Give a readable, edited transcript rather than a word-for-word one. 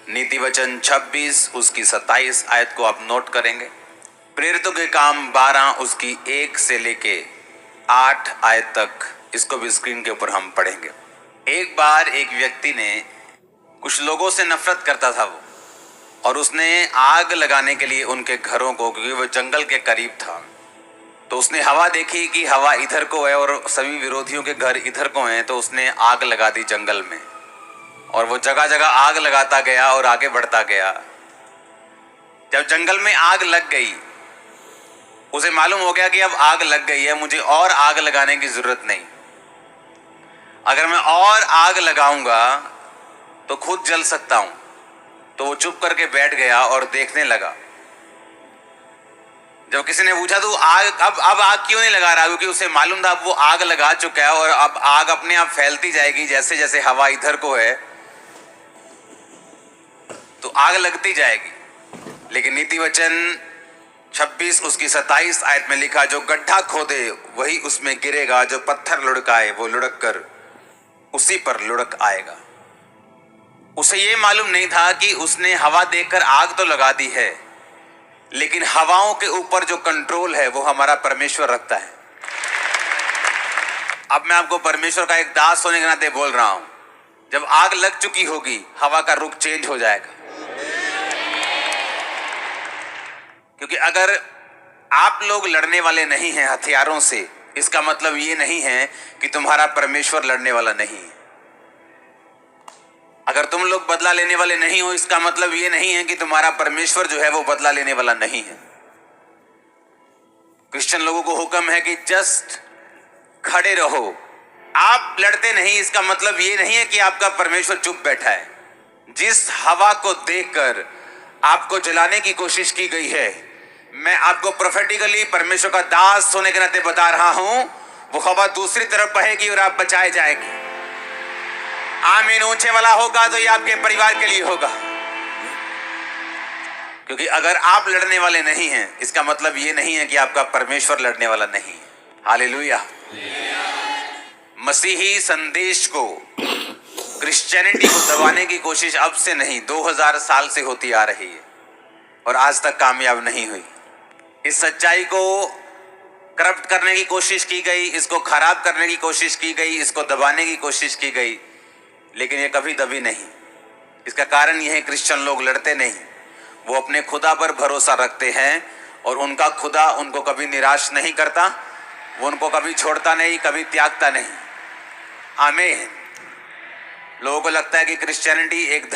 नीति वचन 26 उसकी 27 आयत को आप नोट करेंगे। प्रेरितों के काम 12 उसकी 1 से लेके 8 आयत तक, इसको भी स्क्रीन के ऊपर हम पढ़ेंगे। एक बार एक व्यक्ति ने, कुछ लोगों से नफरत करता था वो, और उसने आग लगाने के लिए उनके घरों को, क्योंकि वो जंगल के करीब था, तो उसने हवा देखी कि हवा इधर को है और सभी विरोधियों के घर इधर को हैं, तो उसने आग लगा दी जंगल में। और वो जगह जगह आग लगाता गया और आगे बढ़ता गया। जब जंगल में आग लग गई, उसे मालूम हो गया कि अब आग लग गई है, मुझे और आग लगाने की जरूरत नहीं। अगर मैं और आग लगाऊंगा तो खुद जल सकता हूं। तो वो चुप करके बैठ गया और देखने लगा। जब किसी ने पूछा तो आग अब आग क्यों नहीं लगा रहा, क्योंकि उसे मालूम था अब वो आग लगा चुका है और अब आग अपने आप फैलती जाएगी। जैसे जैसे हवा इधर को है तो आग लगती जाएगी। लेकिन नीति वचन 26 उसकी 27 आयत में लिखा, जो गड्ढा खोदे वही उसमें गिरेगा, जो पत्थर लुढ़काए वो लुढ़क कर उसी पर लुढ़क आएगा। उसे ये मालूम नहीं था कि उसने हवा देखकर आग तो लगा दी है, लेकिन हवाओं के ऊपर जो कंट्रोल है वो हमारा परमेश्वर रखता है। अब मैं आपको परमेश्वर का एक दास होने के नाते बोल रहा हूं, जब आग लग चुकी होगी हवा का रुख चेंज हो जाएगा। क्योंकि अगर आप लोग लड़ने वाले नहीं हैं हथियारों से, इसका मतलब ये नहीं है कि तुम्हारा परमेश्वर लड़ने वाला नहीं है। अगर तुम लोग बदला लेने वाले नहीं हो, इसका मतलब ये नहीं है कि तुम्हारा परमेश्वर जो है वो बदला लेने वाला नहीं है। क्रिश्चियन लोगों को हुक्म है कि जस्ट खड़े रहो। आप लड़ते नहीं, इसका मतलब ये नहीं है कि आपका परमेश्वर चुप बैठा है। जिस हवा को देखकर आपको जलाने की कोशिश की गई है, मैं आपको प्रोफेटिकली परमेश्वर का दास होने के नाते बता रहा हूं, वो हवा दूसरी तरफ बहेगी और आप बचाए जाएंगे। आमीन ऊंचे वाला होगा तो ये आपके परिवार के लिए होगा। क्योंकि अगर आप लड़ने वाले नहीं हैं, इसका मतलब ये नहीं है कि आपका परमेश्वर लड़ने वाला नहीं है। हालेलुया। मसीही संदेश को, क्रिश्चियनिटी को दबाने की कोशिश अब से नहीं, 2000 साल से होती आ रही है और आज तक कामयाब नहीं हुई। इस सच्चाई को करप्ट करने की कोशिश की गई, इसको खराब करने की कोशिश की गई, इसको दबाने की कोशिश की गई, लेकिन ये कभी दबी नहीं। इसका कारण यह है क्रिश्चियन लोग लड़ते नहीं, वो अपने खुदा पर भरोसा रखते हैं और उनका खुदा उनको कभी निराश नहीं करता, वो उनको कभी छोड़ता नहीं, कभी त्यागता नहीं। आमीन। लोगों को लगता है कि क्रिश्चियनिटी एक